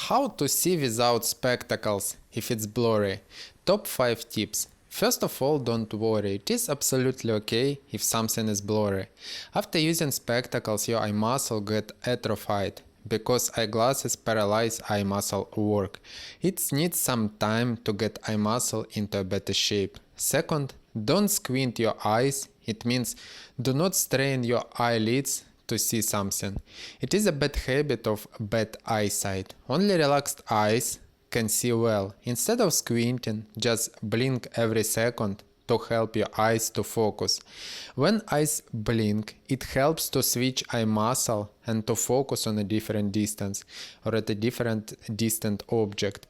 How to see without spectacles if it's blurry? Top 5 tips. First of all, don't worry, it is absolutely okay if something is blurry. After using spectacles, your eye muscle get atrophied because eyeglasses paralyze eye muscle work. It needs some time to get eye muscle into a better shape. Second, don't squint your eyes. It means do not strain your eyelids to see something. It is a bad habit of bad eyesight. Only relaxed eyes can see well. Instead of squinting, just blink every second to help your eyes to focus. When eyes blink, it helps to switch eye muscle and to focus on a different distance or at a different distant object.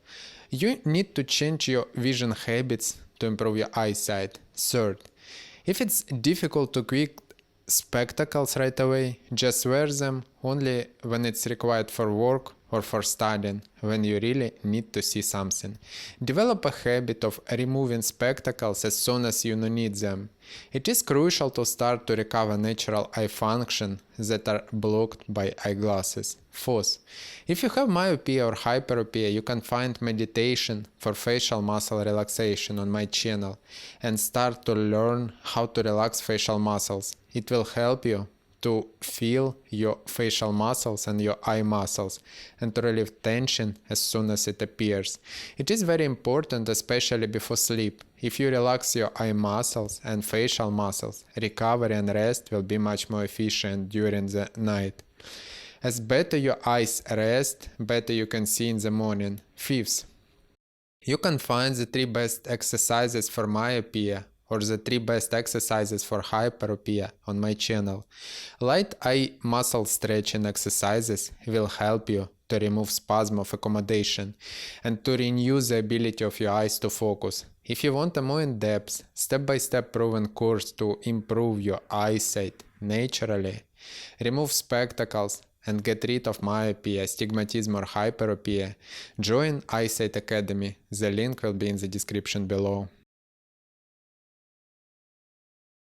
You need to change your vision habits to improve your eyesight. Third, if it's difficult to quick spectacles right away, just wear them only when it's required for work or for studying, when you really need to see something. Develop a habit of removing spectacles as soon as you need them. It is crucial to start to recover natural eye function that are blocked by eyeglasses. Fourth, if you have myopia or hyperopia, you can find meditation for facial muscle relaxation on my channel and start to learn how to relax facial muscles. It will help you to feel your facial muscles and your eye muscles and to relieve tension as soon as it appears. It is very important, especially before sleep. If you relax your eye muscles and facial muscles, recovery and rest will be much more efficient during the night. As better your eyes rest, better you can see in the morning. Fifth, you can find the 3 best exercises for myopia or the 3 best exercises for hyperopia on my channel. Light eye muscle stretching exercises will help you to remove spasm of accommodation and to renew the ability of your eyes to focus. If you want a more in-depth, step-by-step proven course to improve your eyesight naturally, remove spectacles, and get rid of myopia, astigmatism or hyperopia, join Eyesight Academy. The link will be in the description below.